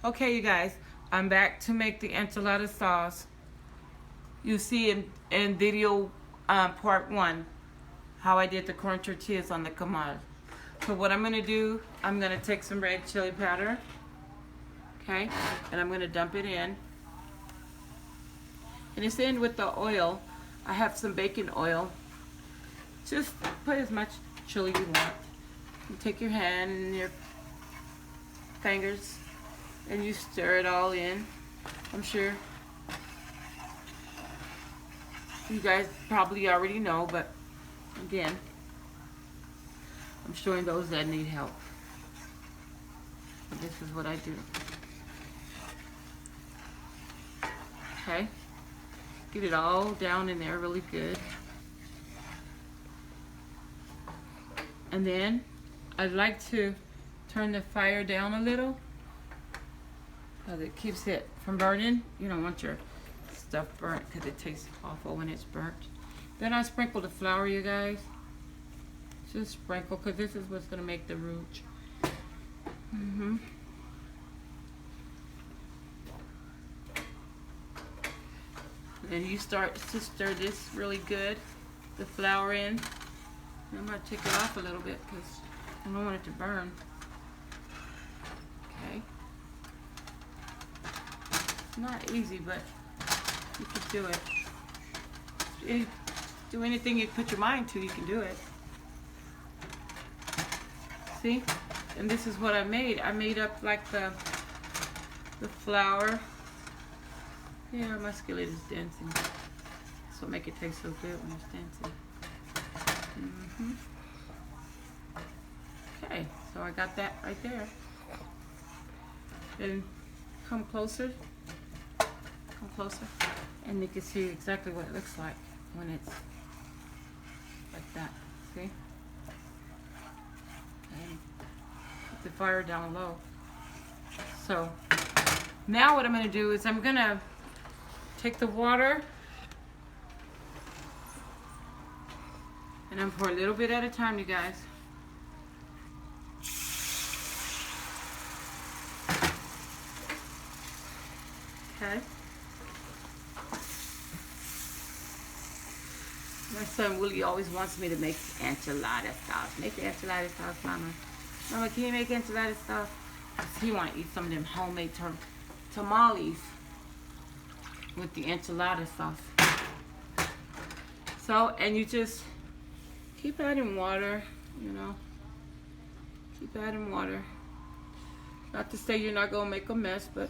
Okay, you guys, I'm back to make the enchilada sauce. You see in video part 1 how I did the corn tortillas on the comal. So what I'm going to do, I'm going to take some red chili powder, okay, and I'm going to dump it in. And it's in with the oil. I have some bacon oil. Just put as much chili you want. You take your hand and your fingers and you stir it all in. I'm sure you guys probably already know, but again, I'm showing those that need help. This is what I do. Okay, get it all down in there really good. And then I'd like to turn the fire down a little because it keeps it from burning. You don't want your stuff burnt because it tastes awful when it's burnt. Then I sprinkle the flour, you guys. Just sprinkle because this is what's going to make the rouge. Then you start to stir this really good, the flour in. I'm going to take it off a little bit because I don't want it to burn. Okay. It's not easy, but you can do it. You do anything you put your mind to, you can do it. See? And this is what I made. I made up like the flour. Yeah, my skillet is dancing. That's what make it taste so good when it's dancing. Okay, so I got that right there. Then come closer, and you can see exactly what it looks like when it's like that. See? And put the fire down low. So now what I'm going to do is I'm going to take the water and I'm pour a little bit at a time, you guys. Okay. My son Willie always wants me to make enchilada sauce. Make the enchilada sauce, Mama. Mama, can you make enchilada sauce? He want to eat some of them homemade tamales with the enchilada sauce. So, and you just keep adding water, you know. Keep adding water. Not to say you're not going to make a mess, but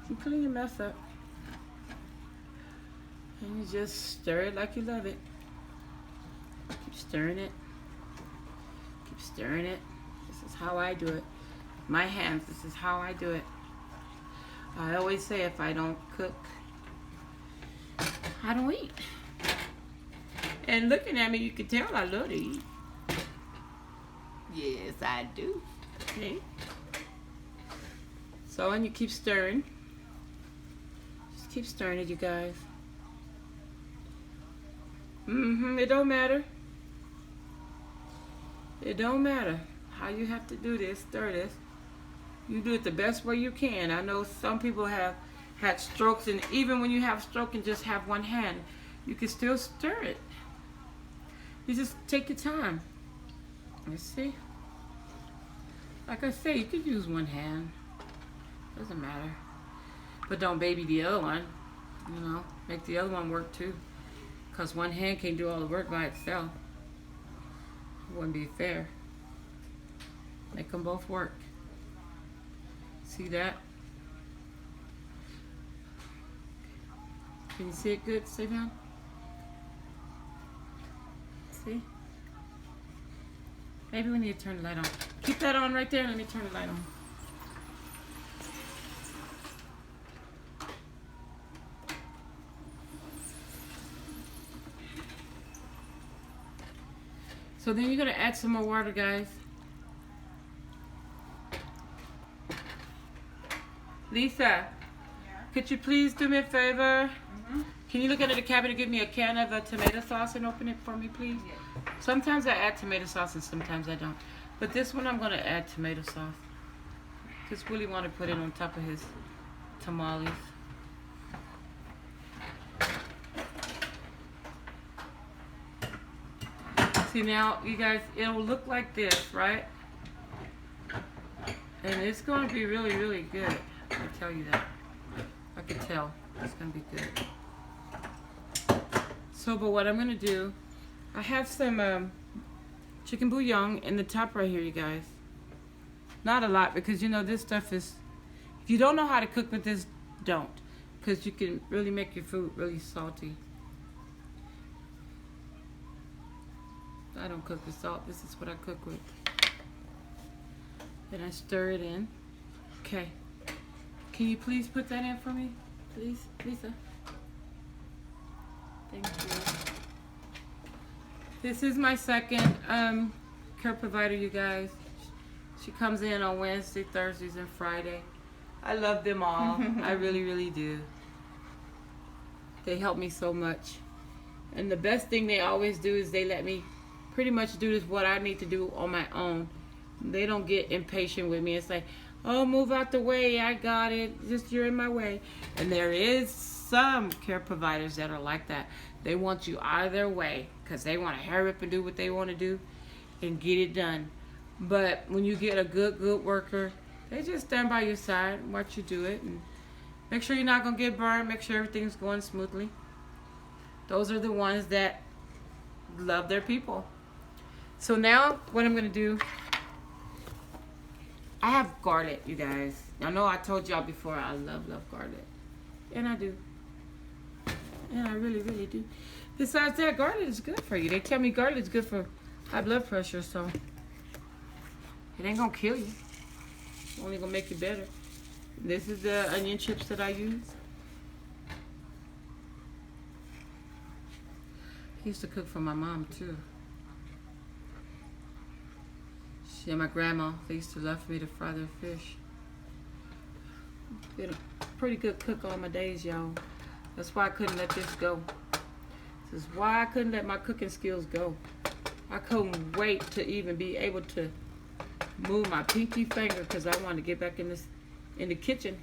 you clean your mess up. And you just stir it like you love it. Keep stirring it. Keep stirring it. This is how I do it. My hands, this is how I do it. I always say if I don't cook, I don't eat. And looking at me, you can tell I love to eat. Yes, I do. Okay. So, and you keep stirring. Just keep stirring it, you guys. It don't matter. It don't matter how you have to do this, stir this. You do it the best way you can. I know some people have had strokes, and even when you have a stroke and just have one hand, you can still stir it. You just take your time. Let's see. Like I say, you could use one hand. Doesn't matter. But don't baby the other one. You know, make the other one work too. Because one hand can't do all the work by itself. It wouldn't be fair. Make them both work. See that? Can you see it good, Savion? See? Maybe we need to turn the light on. Keep that on right there and let me turn the light on. So then you're going to add some more water, guys. Lisa, Yeah. could you please do me a favor? Can you look under the cabinet and give me a can of tomato sauce and open it for me, please? Yeah. Sometimes I add tomato sauce and sometimes I don't. But this one I'm going to add tomato sauce. Because Willie want to put it on top of his tamales. See now, you guys, it'll look like this, right? And it's going to be really, really good. I can tell you that. I can tell. It's going to be good. So, but what I'm going to do, I have some chicken bouillon in the top right here, you guys. Not a lot, because you know this stuff is, if you don't know how to cook with this, don't. Because you can really make your food really salty. I don't cook with salt. This is what I cook with. Then I stir it in. Okay. Can you please put that in for me? Please, Lisa. Thank you. This is my second care provider, you guys. She comes in on Wednesday, Thursdays, and Friday. I love them all. I really, really do. They help me so much. And the best thing they always do is they let me pretty much do this what I need to do on my own. They don't get impatient with me and say, oh, move out the way, I got it, just you're in my way. And there is some care providers that are like that. They want you out of their way because they want to hurry up and do what they want to do and get it done. But when you get a good worker, they just stand by your side and watch you do it and make sure you're not going to get burned, make sure everything's going smoothly. Those are the ones that love their people. So now what I'm going to do, I have garlic, you guys. I know I told y'all before I love garlic. And I do. And I really, really do. Besides that, garlic is good for you. They tell me garlic is good for high blood pressure, so it ain't going to kill you. It's only going to make you better. This is the onion chips that I use. I used to cook for my mom, too. She and my grandma, they used to love for me to fry their fish. Been a pretty good cook all my days, y'all. That's why I couldn't let this go. This is why I couldn't let my cooking skills go. I couldn't wait to even be able to move my pinky finger because I wanted to get back in the kitchen.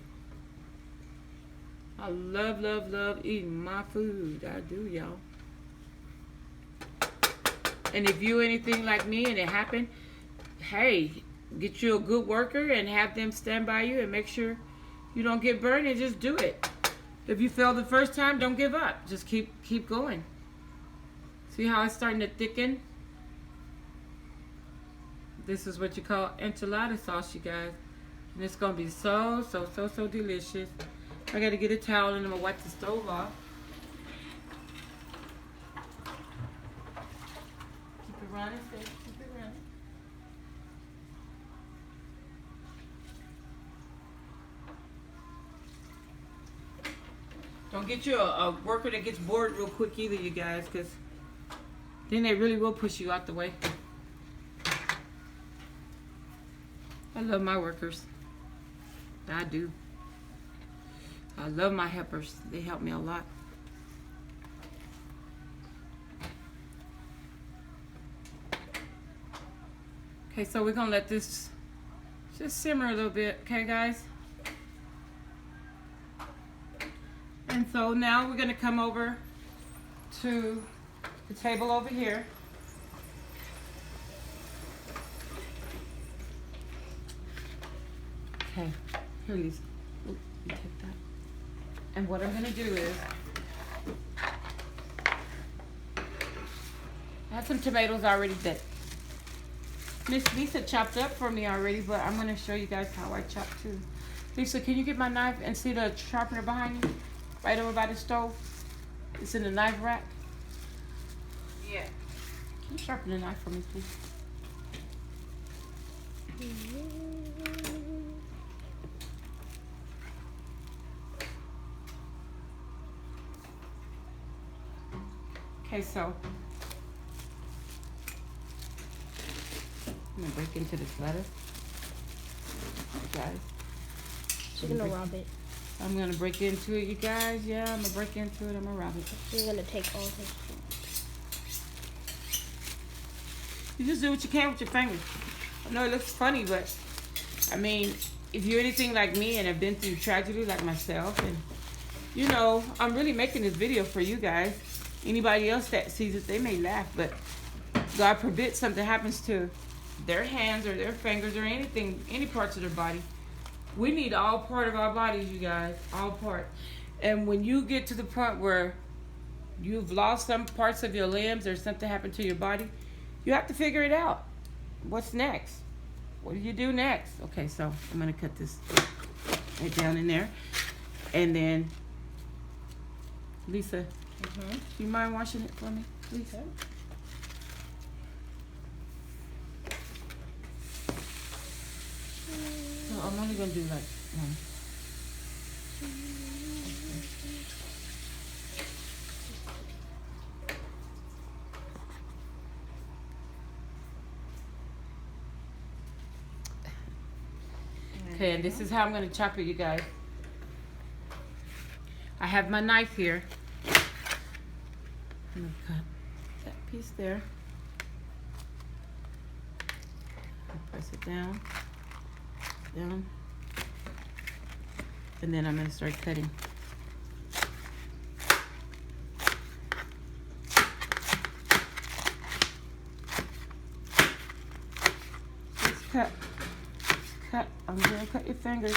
I love eating my food. I do, y'all. And if you anything like me and it happened, hey, get you a good worker and have them stand by you and make sure you don't get burned and just do it. If you fail the first time, don't give up. Just keep going. See how it's starting to thicken? This is what you call enchilada sauce, you guys. And it's going to be so delicious. I got to get a towel and I'm going to wipe the stove off. Keep it running, sis. Keep it running. Don't get you a worker that gets bored real quick either, you guys, because then they really will push you out the way. I love my workers. I do. I love my helpers. They help me a lot. Okay, so we're going to let this just simmer a little bit, okay, guys? And so now we're going to come over to the table over here. Okay, here, Lisa. Ooh, you take that. And what I'm going to do is, I have some tomatoes already that Miss Lisa chopped up for me already, but I'm going to show you guys how I chop too. Lisa, can you get my knife and see the sharpener behind you? Right over by the stove? It's in the knife rack. Yeah. Can you sharpen the knife for me, please? Okay, so I'm gonna break into this lettuce. Guys. She's gonna rub it. I'm gonna break into it, you guys. Yeah, I'm gonna break into it. I'm gonna rub it. She's gonna take all of it. You just do what you can with your fingers. I know it looks funny, but I mean, if you're anything like me and have been through tragedy like myself, and you know, I'm really making this video for you guys. Anybody else that sees it, they may laugh, but God forbid something happens to their hands or their fingers or anything, any parts of their body. We need all part of our bodies, you guys, all part. And when you get to the point where you've lost some parts of your limbs or something happened to your body, you have to figure it out. What's next? What do you do next? Okay, so I'm going to cut this right down in there. And then, Lisa, do you mind washing it for me, please? Okay. So I'm only going to do like one. Okay, and this is how I'm going to chop it, you guys. I have my knife here. I'm going to cut that piece there. I'll press it down. Down. And then I'm going to start cutting. Just cut. Cut. I'm going to cut your fingers.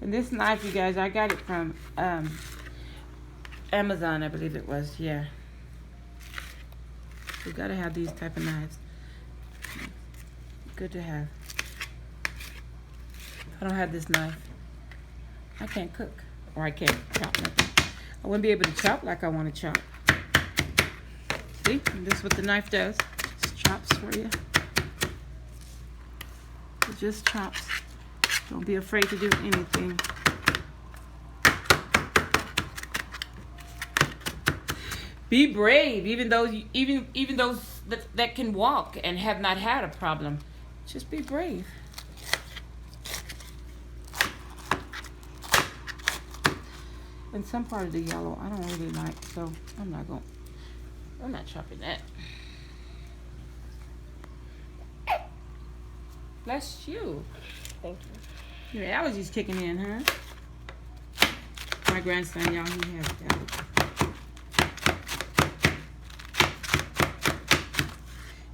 And this knife, you guys, I got it from Amazon, I believe it was. Yeah. You got to have these type of knives. Good to have. If I don't have this knife, I can't cook. Or I can't chop nothing. I wouldn't be able to chop like I want to chop. See? And this is what the knife does. Just chops for you. It just chops. Don't be afraid to do anything. Be brave, even those that can walk and have not had a problem. Just be brave. And some part of the yellow I don't really like, so I'm not chopping that. Bless you. Thank you. Your allergies kicking in, huh? My grandson, y'all, he has allergies.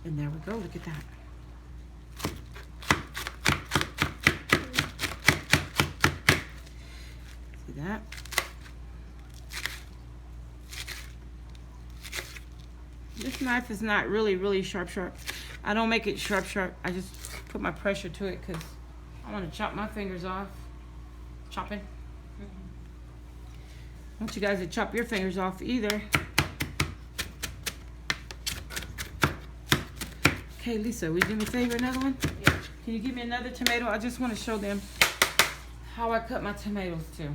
And there we go. Look at that. See that? This knife is not really sharp. I don't make it sharp. I just put my pressure to it because I want to chop my fingers off. Chopping. I want you guys to chop your fingers off either. Okay, Lisa, will you do me a favor, another one? Yeah. Can you give me another tomato? I just want to show them how I cut my tomatoes too.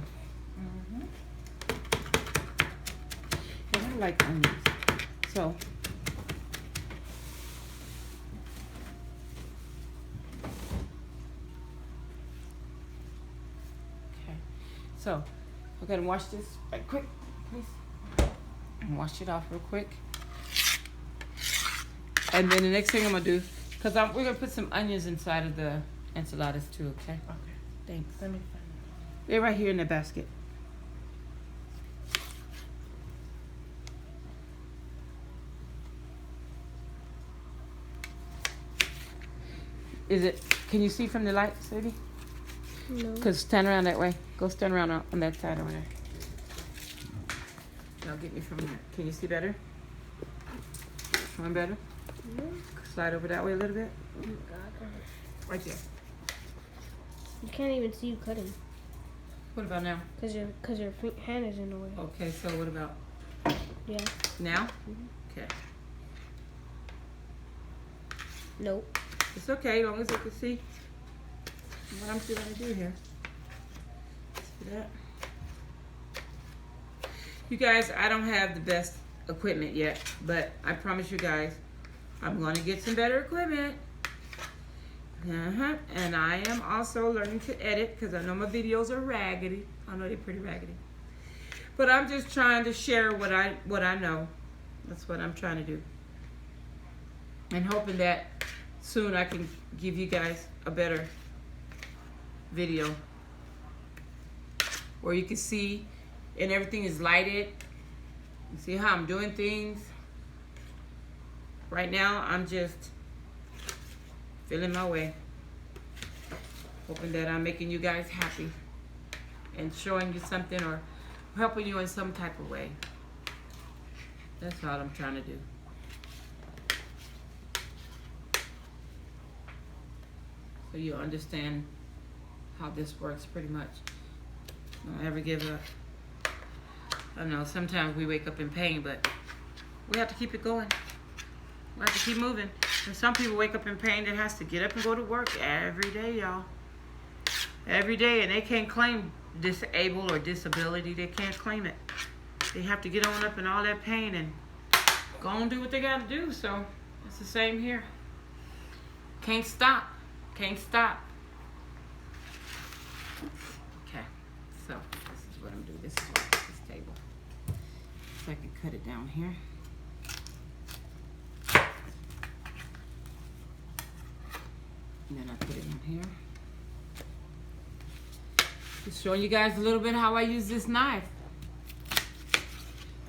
And I like onions. So, okay. So, I'm going to wash this right quick, please. And wash it off real quick. And then the next thing I'm going to do, because we're going to put some onions inside of the enchiladas too, okay? Okay. Thanks. Let me find it. They're right here in the basket. Is it, can you see from the light, Sadie? No. Because stand around that way. Go stand around on that side over there. Now get me from there. Can you see better? One better? No. Slide over that way a little bit. Oh my God. Right there. You can't even see you cutting. What about now? Cause your hand is in the way. Okay, so what about Yeah. now? Okay. Nope. It's okay, as long as I can see what I'm trying to do here. See that? You guys, I don't have the best equipment yet, but I promise you guys, I'm going to get some better equipment. And I am also learning to edit because I know my videos are raggedy. I know they're pretty raggedy. But I'm just trying to share what I know. That's what I'm trying to do. And hoping that soon I can give you guys a better video where you can see and everything is lighted. You see how I'm doing things? Right now, I'm just feeling my way. Hoping that I'm making you guys happy and showing you something or helping you in some type of way. That's all I'm trying to do. So you understand how this works pretty much. Don't ever give up. I know sometimes we wake up in pain, but we have to keep it going. We have to keep moving. And some people wake up in pain that has to get up and go to work every day, y'all. Every day, and they can't claim disabled or disability. They can't claim it. They have to get on up in all that pain and go and do what they got to do. So it's the same here. Can't stop. Can't stop. Okay, so this is what I'm doing. This is this table. So I can cut it down here. And then I put it in here. Just showing you guys a little bit how I use this knife.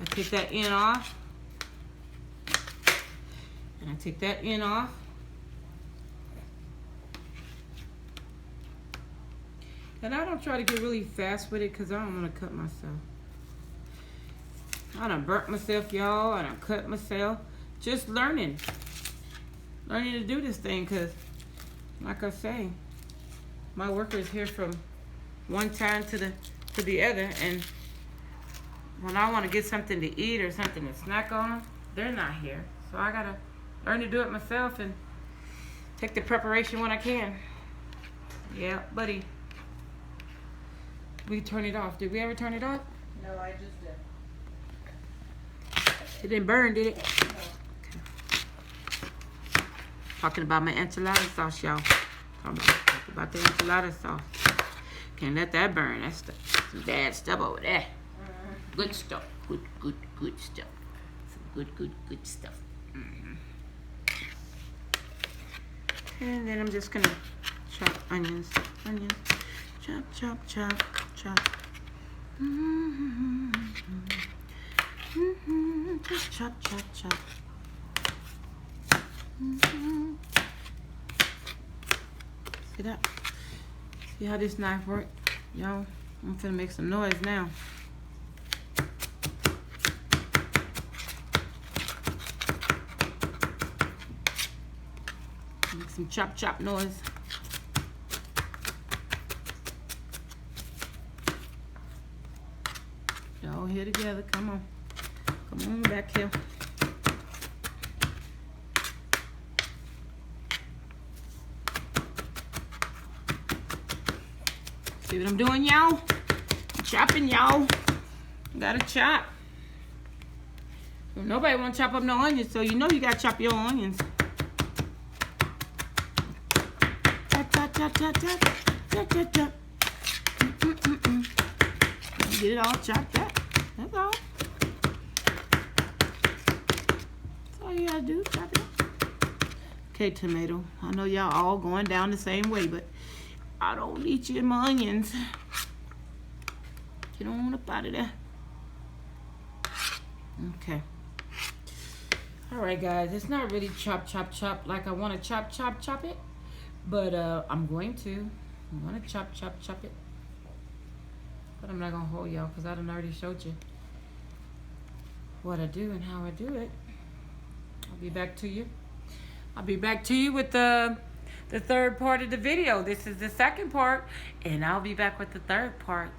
I take that end off. And I take that end off. And I don't try to get really fast with it because I don't want to cut myself. I done burnt myself, y'all. I done cut myself. Just learning. Learning to do this thing because, like I say, my worker is here from one time to the other. And when I want to get something to eat or something to snack on, they're not here. So I got to learn to do it myself and take the preparation when I can. Yeah, buddy. We turn it off. Did we ever turn it off? No, I just did. It didn't burn, did it? No. Okay. Talking about my enchilada sauce, y'all. Talking about the enchilada sauce. Can't let that burn. That's some bad stuff over there. Good stuff. Good stuff. Some good stuff. And then I'm just gonna chop onions. Chop, chop, chop, chop. Just chop, chop, chop. See that? See how this knife works? Y'all, I'm finna make some noise now. Make some chop, chop noise. Y'all here together, come on. Come on back here. See what I'm doing, y'all? Chopping, y'all. Gotta chop. Well, nobody wanna chop up no onions, so you know you gotta chop your onions. Chop, chop, chop, chop, chop. Chop, chop, chop. Get it all chopped up. That's all. That's all you gotta do, chop it up. Okay, tomato. I know y'all all going down the same way, but I don't need you in my onions. Get on up out of there. Okay. Alright, guys. It's not really chop, chop, chop like I want to chop, chop, chop it. But I'm going to. I'm going to chop, chop, chop it. But I'm not going to hold y'all because I done already showed you what I do and how I do it. I'll be back to you. I'll be back to you with the third part of the video. This is the second part, and I'll be back with the third part.